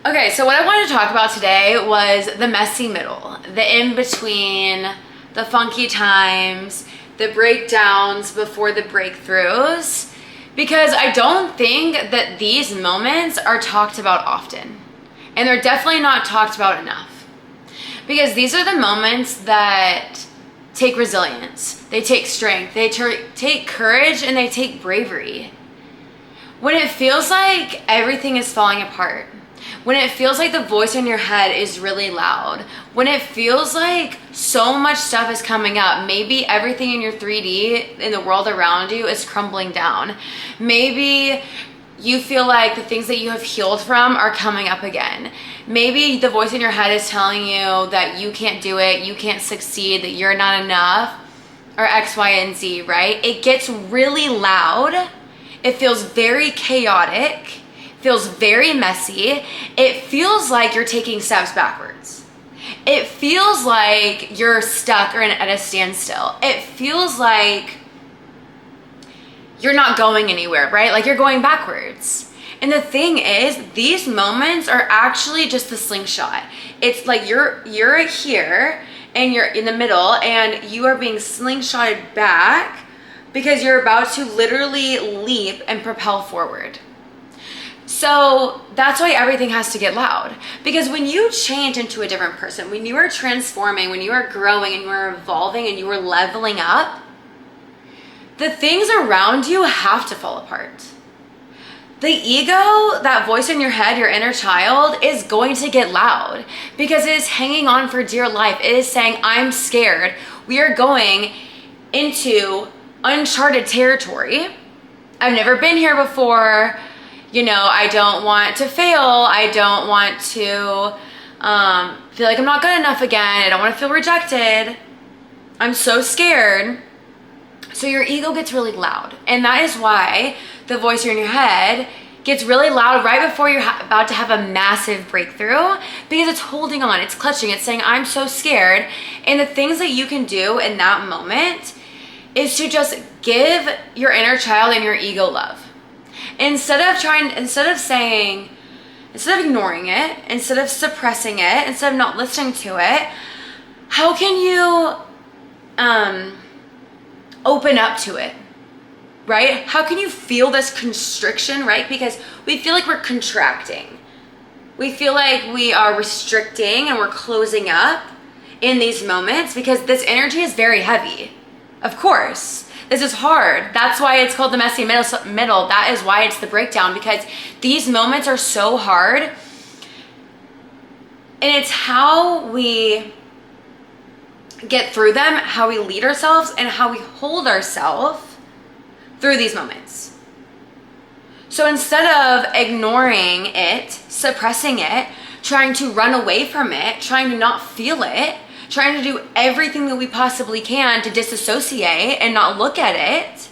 Okay, so what I wanted to talk about today was the messy middle, the in-between, the funky times, the breakdowns before the breakthroughs, because I don't think that these moments are talked about often. And they're definitely not talked about enough. Because these are the moments that take resilience, they take strength, they take courage, and they take bravery. When it feels like everything is falling apart, when it feels like the voice in your head is really loud, when it feels like so much stuff is coming up, maybe everything in your 3D in the world around you is crumbling down. Maybe you feel like the things that you have healed from are coming up again. Maybe the voice in your head is telling you that you can't do it, you can't succeed, that you're not enough, or X, Y, and Z, right? It gets really loud. It feels very chaotic. Feels very messy. It feels like you're taking steps backwards. It feels like you're stuck or at a standstill. It feels like you're not going anywhere, right? Like you're going backwards. And the thing is, these moments are actually just the slingshot. It's like you're here and you're in the middle and you are being slingshotted back because you're about to literally leap and propel forward. So that's why everything has to get loud. Because when you change into a different person, when you are transforming, when you are growing and you are evolving and you are leveling up, the things around you have to fall apart. The ego, that voice in your head, your inner child, is going to get loud because it is hanging on for dear life. It is saying, I'm scared. We are going into uncharted territory. I've never been here before. You know, I don't want to fail. I don't want to feel like I'm not good enough again. I don't want to feel rejected. I'm so scared. So your ego gets really loud. And that is why the voice in your head gets really loud right before you're about to have a massive breakthrough, because it's holding on, it's clutching, it's saying, I'm so scared. And the things that you can do in that moment is to just give your inner child and your ego love. Instead of ignoring it, instead of suppressing it, instead of not listening to it, how can you open up to it, right? How can you feel this constriction, right? Because we feel like we're contracting. We feel like we are restricting and we're closing up in these moments because this energy is very heavy. Of course. This is hard. That's why it's called the messy middle. That is why it's the breakdown, because these moments are so hard. And it's how we get through them, how we lead ourselves, and how we hold ourselves through these moments. So instead of ignoring it, suppressing it, trying to run away from it, trying to not feel it, trying to do everything that we possibly can to disassociate and not look at it,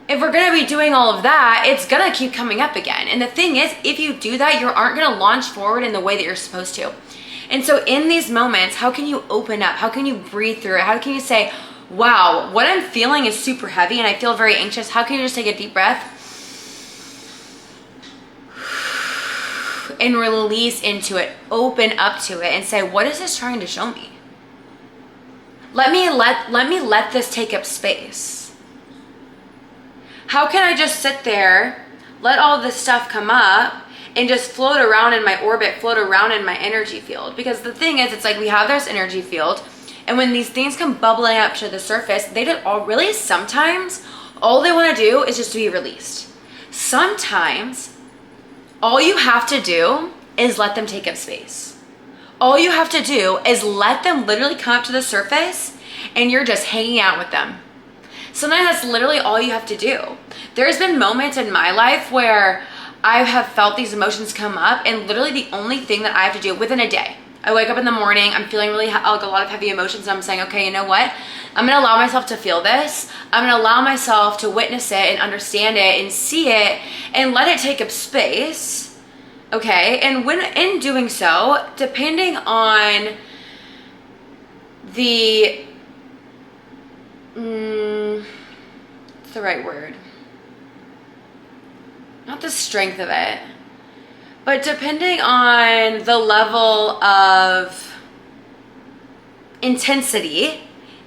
if we're gonna be doing all of that, it's gonna keep coming up again. And the thing is, if you do that, you aren't gonna launch forward in the way that you're supposed to. And so in these moments, how can you open up? How can you breathe through it? How can you say, wow, what I'm feeling is super heavy and I feel very anxious. How can you just take a deep breath and release into it, open up to it, and say, what is this trying to show me? Let me let this take up space. How can I just sit there, let all this stuff come up, and just float around in my orbit, float around in my energy field? Because the thing is, it's like we have this energy field, and when these things come bubbling up to the surface, they don't all really, sometimes all they want to do is just to be released. Sometimes all you have to do is let them take up space. All you have to do is let them literally come up to the surface and you're just hanging out with them. Sometimes that's literally all you have to do. There's been moments in my life where I have felt these emotions come up, and literally the only thing that I have to do within a day, I wake up in the morning, I'm feeling really like a lot of heavy emotions, and I'm saying, okay, you know what? I'm gonna allow myself to feel this. I'm gonna allow myself to witness it and understand it and see it and let it take up space, okay? And when in doing so, depending on the, what's the right word? Not the strength of it, But depending on the level of intensity,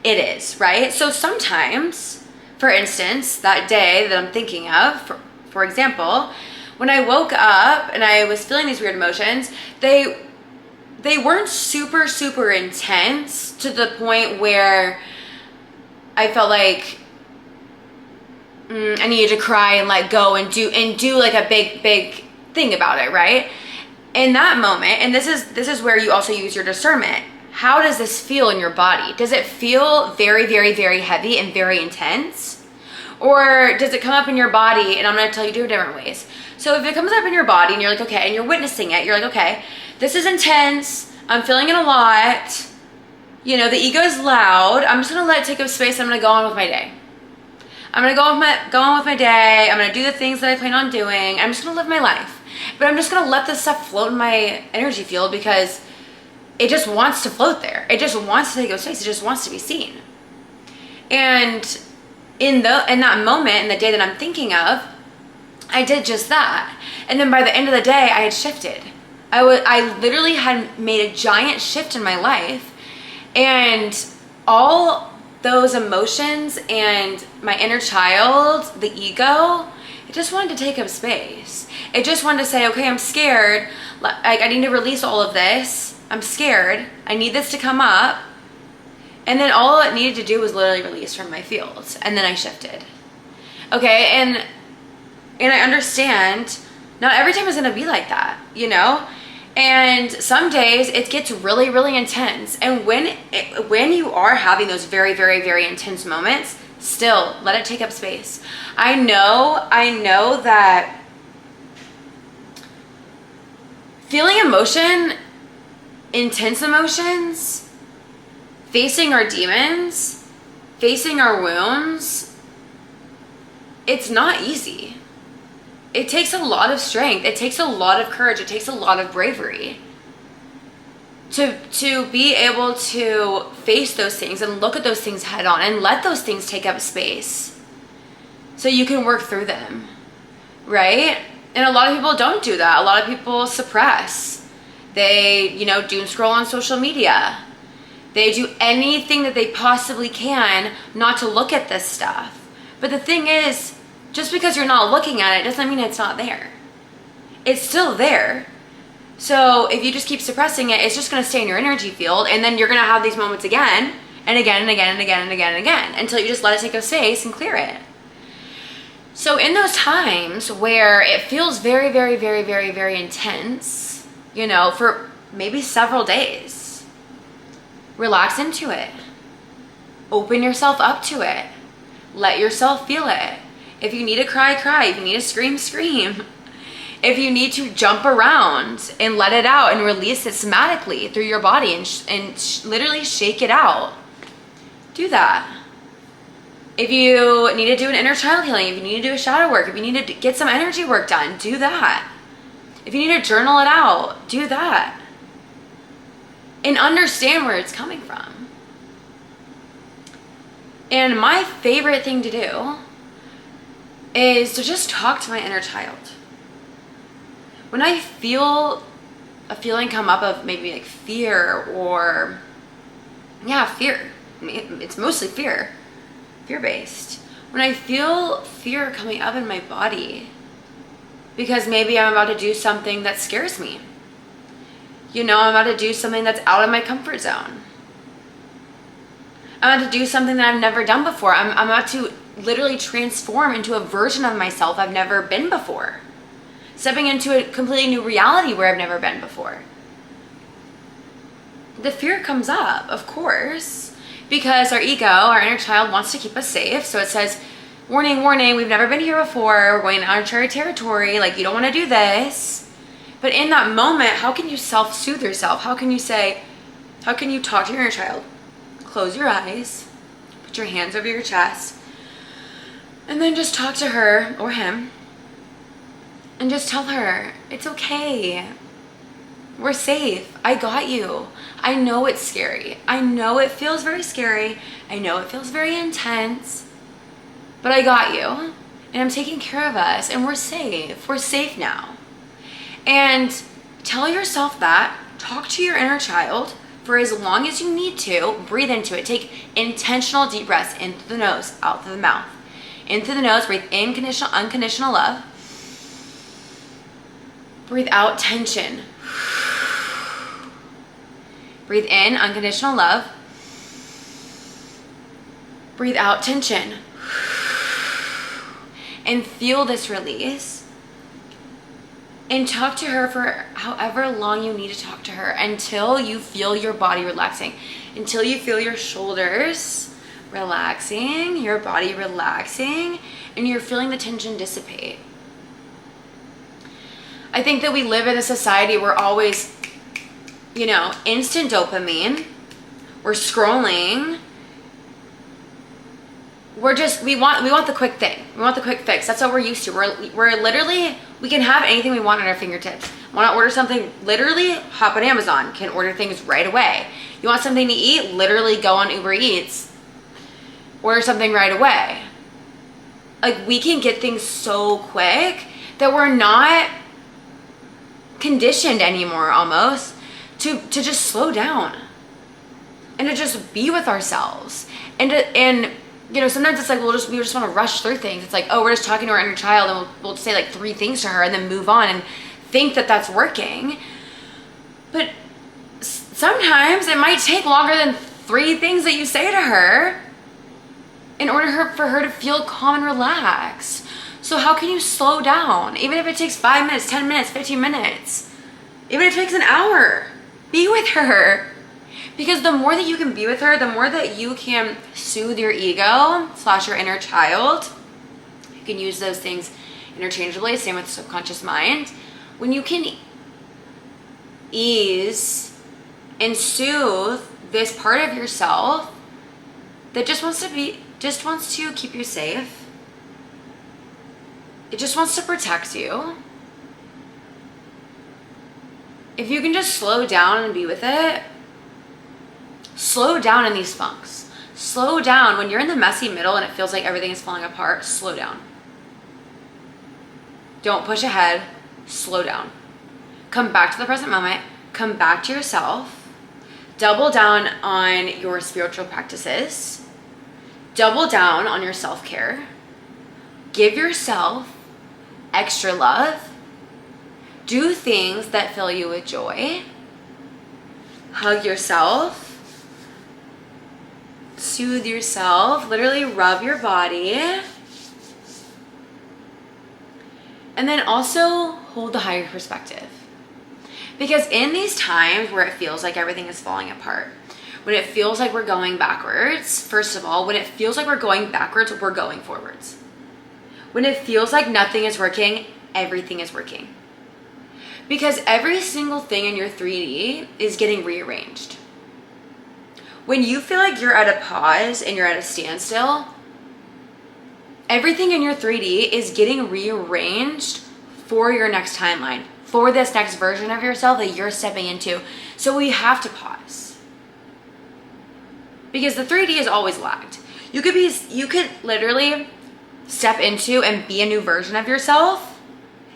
it is, right? So sometimes, for instance, that day that I'm thinking of, for example, when I woke up and I was feeling these weird emotions, they weren't super, super intense to the point where I felt like I needed to cry and let go and do like a big thing about it, right? In that moment, and this is where you also use your discernment. How does this feel in your body? Does it feel very, very, very heavy and very intense? Or does it come up in your body? And I'm going to tell you two different ways. So if it comes up in your body and you're like, okay, and you're witnessing it, you're like, okay, this is intense. I'm feeling it a lot. You know, the ego is loud. I'm just going to let it take up space. I'm going to go on with my day. I'm going to go on with my day. I'm going to do the things that I plan on doing. I'm just going to live my life. But I'm just going to let this stuff float in my energy field because it just wants to float there. It just wants to take up space. It just wants to be seen. And in that moment, in the day that I'm thinking of, I did just that. And then by the end of the day, I had shifted. I literally had made a giant shift in my life. And all those emotions and my inner child, the ego, it just wanted to take up space. It just wanted to say, okay, I'm scared. Like, I need to release all of this. I'm scared. I need this to come up. And then all it needed to do was literally release from my field. And then I shifted. Okay, and I understand not every time is going to be like that, you know? And some days it gets really, really intense. And when you are having those very, very, very intense moments, still let it take up space. I know that feeling emotion, intense emotions, facing our demons, facing our wounds, it's not easy. It takes a lot of strength. It takes a lot of courage. It takes a lot of bravery to be able to face those things and look at those things head on and let those things take up space so you can work through them, right? And a lot of people don't do that. A lot of people suppress. They, doom scroll on social media. They do anything that they possibly can not to look at this stuff. But the thing is, just because you're not looking at it doesn't mean it's not there. It's still there. So if you just keep suppressing it, it's just going to stay in your energy field, and then you're going to have these moments again and again and again and again and again and again until you just let it take up space and clear it. So in those times where it feels very, very, very, very, very intense, for maybe several days, relax into it. Open yourself up to it. Let yourself feel it. If you need to cry, cry. If you need to scream, scream. If you need to jump around and let it out and release it somatically through your body and literally shake it out, do that. If you need to do an inner child healing, if you need to do a shadow work, if you need to get some energy work done, do that. If you need to journal it out, do that. And understand where it's coming from. And my favorite thing to do is to just talk to my inner child. When I feel a feeling come up of maybe like fear or, fear. I mean, it's mostly fear-based. When I feel fear coming up in my body because maybe I'm about to do something that scares me. I'm about to do something that's out of my comfort zone. I'm about to do something that I've never done before. I'm about to literally transform into a version of myself I've never been before. Stepping into a completely new reality where I've never been before. The fear comes up, of course, because our ego, our inner child, wants to keep us safe. So it says, warning, warning, we've never been here before. We're going to uncharted territory. Like, you don't want to do this. But in that moment, how can you self-soothe yourself? How can you talk to your inner child? Close your eyes, put your hands over your chest, and then just talk to her or him and just tell her, it's okay. We're safe. I got you. I know it's scary. I know it feels very scary. I know it feels very intense, but I got you, and I'm taking care of us, and we're safe. We're safe now. And tell yourself that. Talk to your inner child for as long as you need to. Breathe into it. Take intentional deep breaths in through the nose, out through the mouth. In through the nose, breathe in unconditional love. Breathe out tension. Breathe in unconditional love. Breathe out tension. And feel this release. And talk to her for however long you need to talk to her until you feel your body relaxing. Until you feel your shoulders relaxing, your body relaxing, and you're feeling the tension dissipate. I think that we live in a society where always, instant dopamine. We're scrolling. We want the quick thing. We want the quick fix. That's what we're used to. We're literally, we can have anything we want at our fingertips. Want to order something, literally hop on Amazon, can order things right away. You want something to eat, literally go on Uber Eats, order something right away. Like, we can get things so quick that we're not conditioned anymore almost to just slow down and to just be with ourselves. And sometimes it's like we just want to rush through things. It's like, oh, we're just talking to our inner child and we'll say like 3 things to her and then move on and think that that's working. But sometimes it might take longer than 3 things that you say to her in order for her to feel calm and relaxed. So how can you slow down? Even if it takes 5 minutes, 10 minutes, 15 minutes, even if it takes an hour, be with her. Because the more that you can be with her, the more that you can soothe your ego / your inner child. You can use those things interchangeably, same with subconscious mind. When you can ease and soothe this part of yourself that just wants to keep you safe. It just wants to protect you. If you can just slow down and be with it, slow down in these funks. Slow down when you're in the messy middle and it feels like everything is falling apart. Slow down. Don't push ahead. Slow down. Come back to the present moment. Come back to yourself. Double down on your spiritual practices. Double down on your self-care. Give yourself extra love. Do things that fill you with joy. Hug yourself. Soothe yourself. Literally rub your body. And then also hold the higher perspective. Because in these times where it feels like everything is falling apart, when it feels like we're going backwards, first of all, when it feels like we're going backwards, we're going forwards. When it feels like nothing is working, everything is working. Because every single thing in your 3D is getting rearranged. When you feel like you're at a pause and you're at a standstill, everything in your 3D is getting rearranged for your next timeline, for this next version of yourself that you're stepping into. So we have to pause. Because the 3D is always lagged. You could literally step into and be a new version of yourself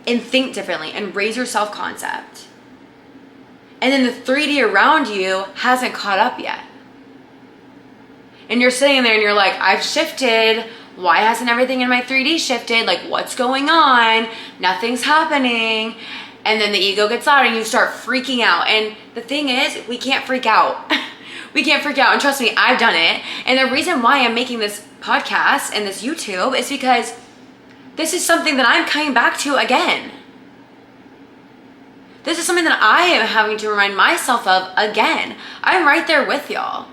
and think differently and raise your self-concept. And then the 3D around you hasn't caught up yet. And you're sitting there and you're like, I've shifted. Why hasn't everything in my 3D shifted? Like, what's going on? Nothing's happening. And then the ego gets loud and you start freaking out. And the thing is, we can't freak out. We can't freak out. And trust me, I've done it. And the reason why I'm making this podcast and this YouTube is because this is something that I'm coming back to again. This is something that I am having to remind myself of again. I'm right there with y'all.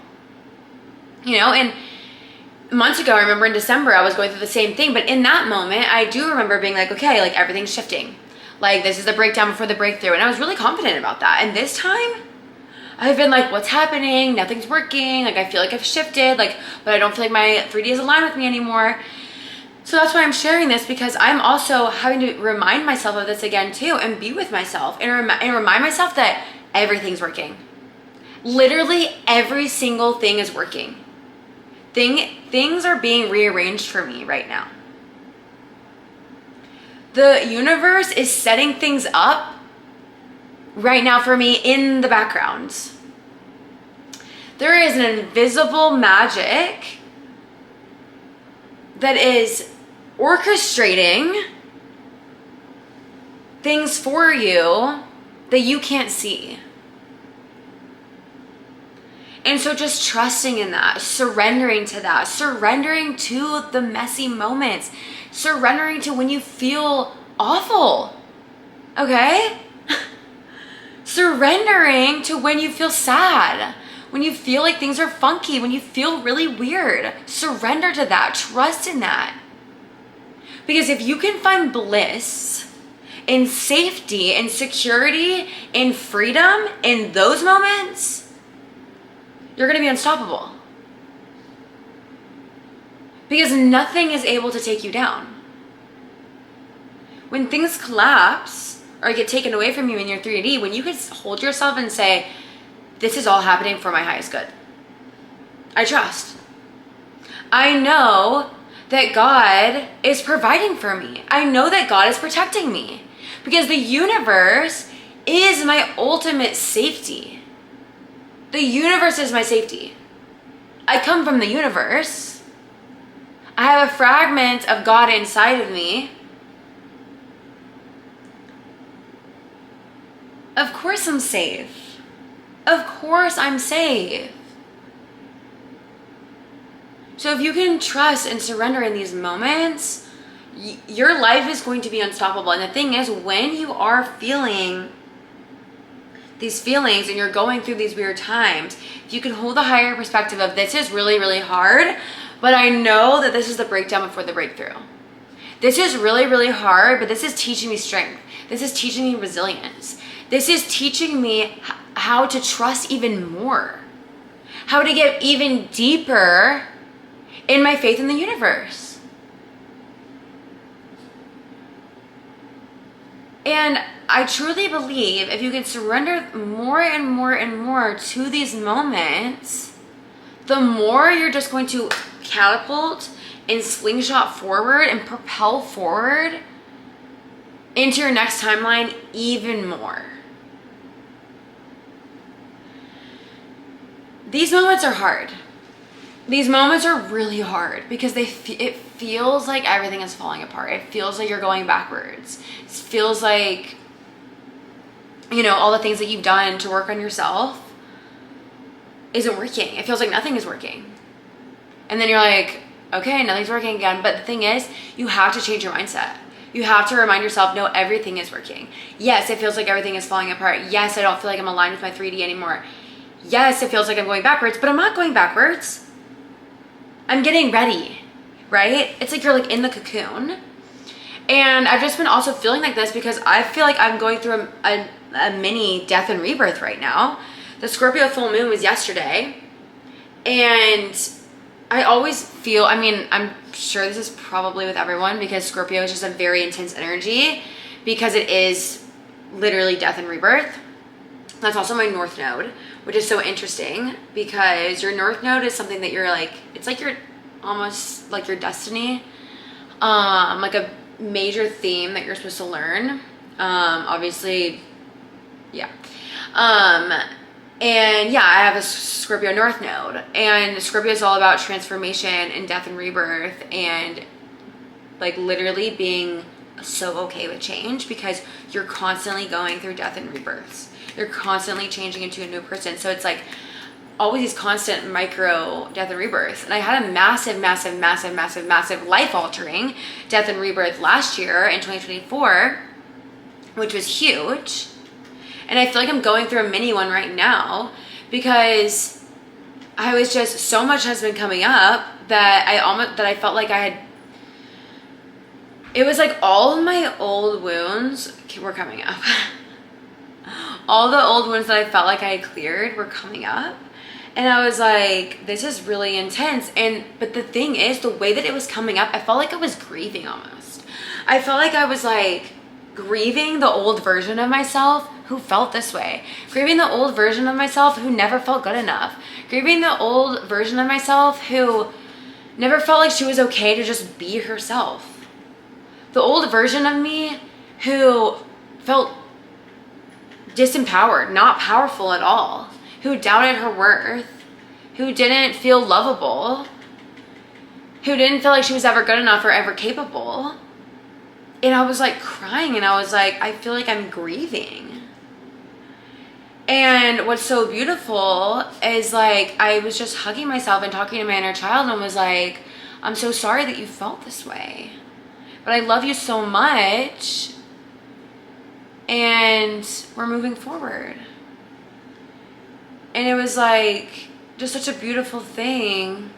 And months ago, I remember in December, I was going through the same thing. But in that moment, I do remember being like, okay, like everything's shifting. Like, this is the breakdown before the breakthrough. And I was really confident about that. And this time, I've been like, what's happening? Nothing's working. Like, I feel like I've shifted. Like, but I don't feel like my 3D is aligned with me anymore. So that's why I'm sharing this, because I'm also having to remind myself of this again too, and be with myself and remind myself that everything's working. Literally every single thing is working. Things are being rearranged for me right now. The universe is setting things up right now for me in the background. There is an invisible magic that is orchestrating things for you that you can't see. And so just trusting in that, surrendering to that, surrendering to the messy moments, surrendering to when you feel awful, okay? Surrendering to when you feel sad, when you feel like things are funky, when you feel really weird. Surrender to that, trust in that. Because if you can find bliss in safety and security and freedom in those moments, you're going to be unstoppable. Because nothing is able to take you down. When things collapse or get taken away from you in your 3D, when you can hold yourself and say, this is all happening for my highest good. I trust. I know that God is providing for me. I know that God is protecting me. Because the universe is my ultimate safety. The universe is my safety. I come from the universe. I have a fragment of God inside of me. Of course I'm safe. Of course I'm safe. So if you can trust and surrender in these moments, your life is going to be unstoppable. And the thing is, when you are feeling these feelings and you're going through these weird times, if you can hold a higher perspective of this is really, really hard, but I know that this is the breakdown before the breakthrough. This is really, really hard, but this is teaching me strength. This is teaching me resilience. This is teaching me how to trust even more, how to get even deeper in my faith in the universe. And I truly believe if you can surrender more and more and more to these moments, the more you're just going to catapult and slingshot forward and propel forward into your next timeline even more. These moments are hard. These moments are really hard because it feels like everything is falling apart. It feels like you're going backwards. It feels like, all the things that you've done to work on yourself isn't working. It feels like nothing is working. And then you're like, okay, nothing's working again. But the thing is, you have to change your mindset. You have to remind yourself, no, everything is working. Yes, it feels like everything is falling apart. Yes, I don't feel like I'm aligned with my 3D anymore. Yes, it feels like I'm going backwards, but I'm not going backwards. I'm getting ready, right? It's like you're like in the cocoon. And I've just been also feeling like this because I feel like I'm going through a mini death and rebirth right now. The Scorpio full moon was yesterday. And I always feel, I'm sure this is probably with everyone because Scorpio is just a very intense energy because it is literally death and rebirth. That's also my North Node, which is so interesting because your North Node is something that you're like, it's like you're almost like your destiny, like a major theme that you're supposed to learn. Obviously, yeah. And yeah, I have a Scorpio North Node, and Scorpio is all about transformation and death and rebirth and like literally being so okay with change because you're constantly going through death and rebirths. You're constantly changing into a new person. So it's like always these constant micro death and rebirths. And I had a massive life-altering death and rebirth last year in 2024, which was huge. And I feel like I'm going through a mini one right now because I was just, so much has been coming up that I felt like it was like all of my old wounds were coming up. All the old wounds that I felt like I had cleared were coming up. And I was like, this is really intense. But the thing is, the way that it was coming up, I felt like I was grieving almost. I felt like I was like grieving the old version of myself who felt this way. Grieving the old version of myself who never felt good enough. Grieving the old version of myself who never felt like she was okay to just be herself. The old version of me who felt disempowered, not powerful at all, who doubted her worth, who didn't feel lovable, who didn't feel like she was ever good enough or ever capable. And I was like crying, and I was like, I feel like I'm grieving. And what's so beautiful is like, I was just hugging myself and talking to my inner child and was like, I'm so sorry that you felt this way, but I love you so much, and we're moving forward. And it was like just such a beautiful thing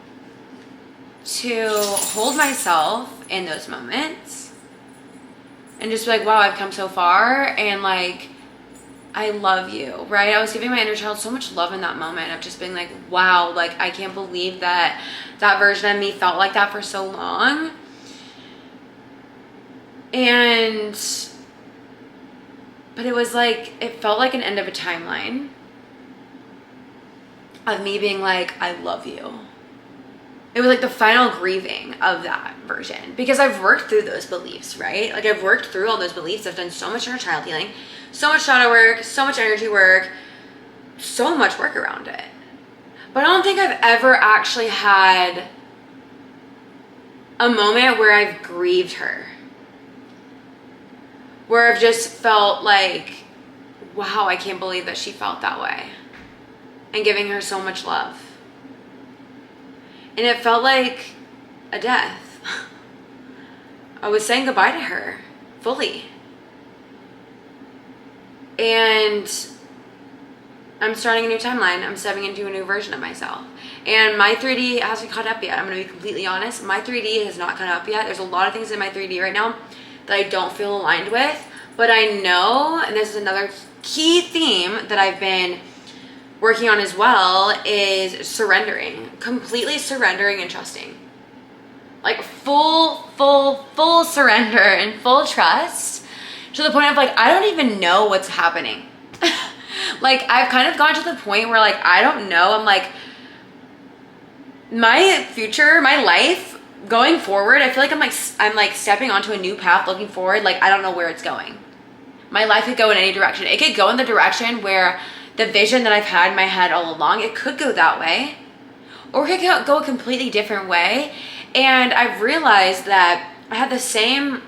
to hold myself in those moments and just be like, wow, I've come so far, and like, I love you, right? I was giving my inner child so much love in that moment of just being like, wow, like, I can't believe that that version of me felt like that for so long. But it was like, it felt like an end of a timeline of me being like, I love you. It was like the final grieving of that version, because I've worked through those beliefs, right? Like, I've worked through all those beliefs. I've done so much inner child healing, so much shadow work, so much energy work, so much work around it. But I don't think I've ever actually had a moment where I've grieved her, where I've just felt like, wow, I can't believe that she felt that way, and giving her so much love. And it felt like a death. I was saying goodbye to her fully. And I'm starting a new timeline. I'm stepping into a new version of myself. And my 3D hasn't caught up yet. I'm going to be completely honest. My 3D has not caught up yet. There's a lot of things in my 3D right now that I don't feel aligned with. But I know, and this is another key theme that I've been working on as well, is surrendering. Completely surrendering and trusting. Like full surrender and full trust, to the point of like, I don't even know what's happening. Like, I've kind of gone to the point where like, I don't know. I'm like, my future, my life going forward, I feel like I'm like stepping onto a new path looking forward. Like, I don't know where it's going. My life could go in any direction. It could go in the direction where the vision that I've had in my head all along, it could go that way, or it could go a completely different way. And I've realized that I had the same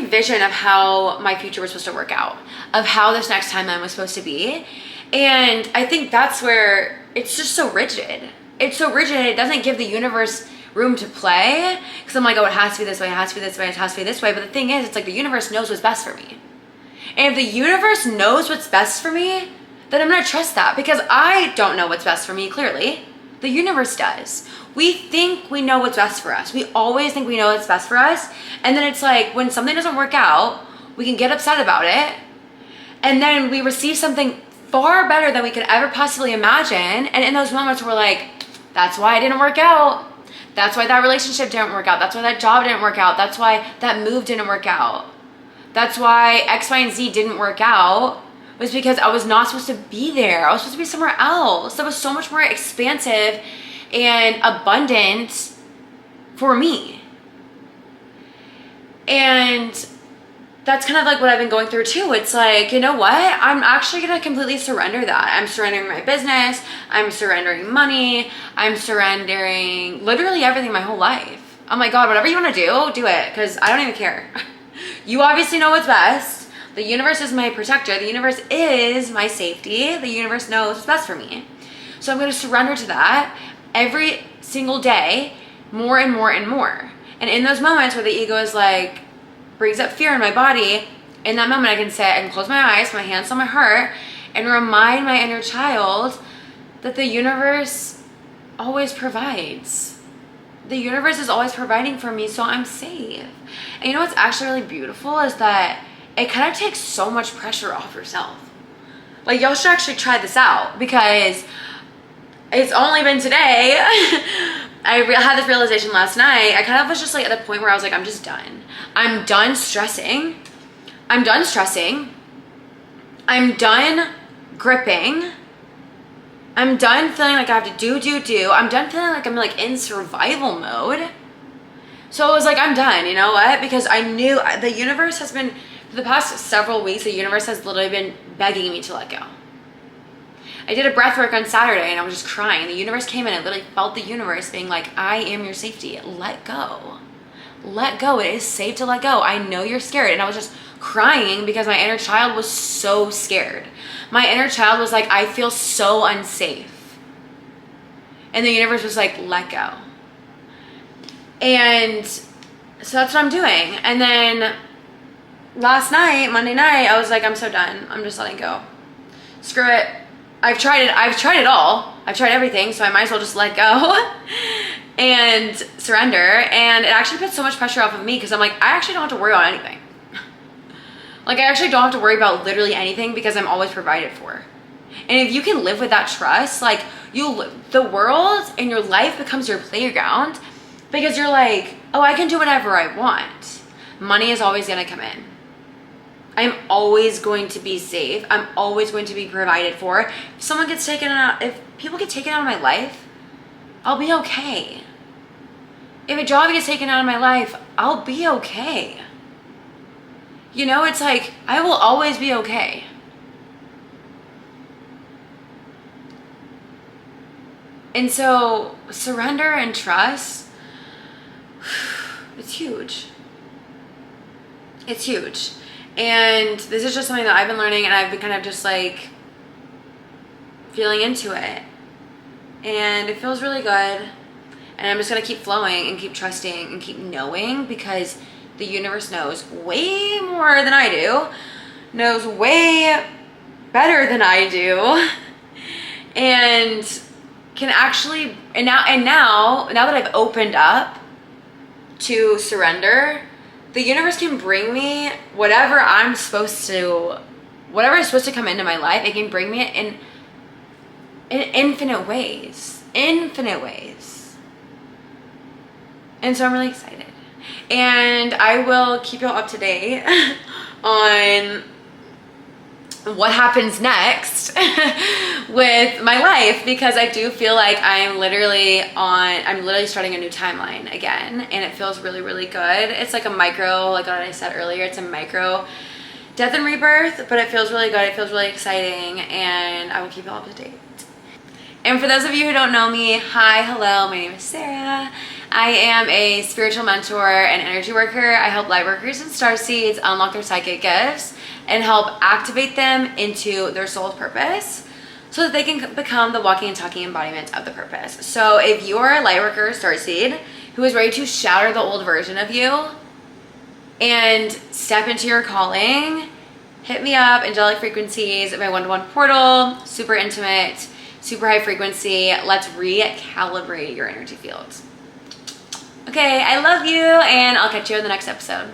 vision of how my future was supposed to work out, of how this next timeline was supposed to be. And I think that's where it's just so rigid. It's so rigid, it doesn't give the universe room to play. Because I'm like, oh, it has to be this way, it has to be this way, it has to be this way. But the thing is, it's like the universe knows what's best for me. And if the universe knows what's best for me, then I'm going to trust that, because I don't know what's best for me, clearly. The universe does. We think we know what's best for us. We always think we know what's best for us. And then it's like, when something doesn't work out, we can get upset about it. And then we receive something far better than we could ever possibly imagine. And in those moments, we're like, that's why it didn't work out. That's why that relationship didn't work out. That's why that job didn't work out. That's why that move didn't work out. That's why X, Y, and Z didn't work out, was because I was not supposed to be there. I was supposed to be somewhere else that was so much more expansive and abundant for me. And that's kind of like what I've been going through too. It's like, you know what? I'm actually going to completely surrender that. I'm surrendering my business. I'm surrendering money. I'm surrendering literally everything my whole life. I'm like, God, whatever you want to do it, because I don't even care. You obviously know what's best. The universe is my protector. The universe is my safety. The universe knows what's best for me. So I'm going to surrender to that every single day, more and more and more. And in those moments where the ego is like, brings up fear in my body, in that moment I can close my eyes, my hands on my heart, and remind my inner child that the universe always provides. The universe is always providing for me, so I'm safe. And you know what's actually really beautiful is that it kind of takes so much pressure off yourself. Like, y'all should actually try this out, because it's only been today. I had this realization last night. I kind of was just like at the point where I was like, I'm just done. I'm done stressing. I'm done stressing. I'm done gripping. I'm done feeling like I have to do. I'm done feeling like I'm like in survival mode. So I was like, I'm done, you know what? Because I knew the universe has been For the past several weeks, the universe has literally been begging me to let go. I did a breath work on Saturday and I was just crying. The universe came in. I literally felt the universe being like, I am your safety. Let go. Let go. It is safe to let go. I know you're scared. And I was just crying because my inner child was so scared. My inner child was like, I feel so unsafe. And the universe was like, let go. And so that's what I'm doing. And then last night, Monday night, I was like, I'm so done. I'm just letting go. Screw it. I've tried it all. I've tried everything, so I might as well just let go and surrender. And it actually puts so much pressure off of me because I'm like, I actually don't have to worry about anything. Like, I actually don't have to worry about literally anything because I'm always provided for. And if you can live with that trust, like, the world and your life becomes your playground because you're like, oh, I can do whatever I want. Money is always going to come in. I'm always going to be safe. I'm always going to be provided for. If someone gets taken out, if people get taken out of my life, I'll be okay. If a job gets taken out of my life, I'll be okay. You know, it's like, I will always be okay. And so surrender and trust, it's huge. It's huge. And this is just something that I've been learning, and I've been kind of just like feeling into it. And it feels really good. And I'm just going to keep flowing and keep trusting and keep knowing because the universe knows way more than I do, knows way better than I do, and can actually, and now that I've opened up to surrender, the universe can bring me whatever is supposed to come into my life. It can bring me it in infinite ways. And so I'm really excited. And I will keep you all up to date on what happens next with my life, because I do feel like I'm literally starting a new timeline again, and it feels really, really good. It's like a micro, like what I said earlier, it's a micro death and rebirth, but it feels really good. It feels really exciting, and I will keep you all up to date. And for those of you who don't know me, hi, hello, my name is Sarah. I am a spiritual mentor and energy worker. I help light workers and starseeds unlock their psychic gifts and help activate them into their soul's purpose so that they can become the walking and talking embodiment of the purpose. So if you're a light worker or starseed who is ready to shatter the old version of you and step into your calling, hit me up, Angelic Frequencies, my one-to-one portal, super intimate, super high frequency. Let's recalibrate your energy field. Okay, I love you, and I'll catch you in the next episode.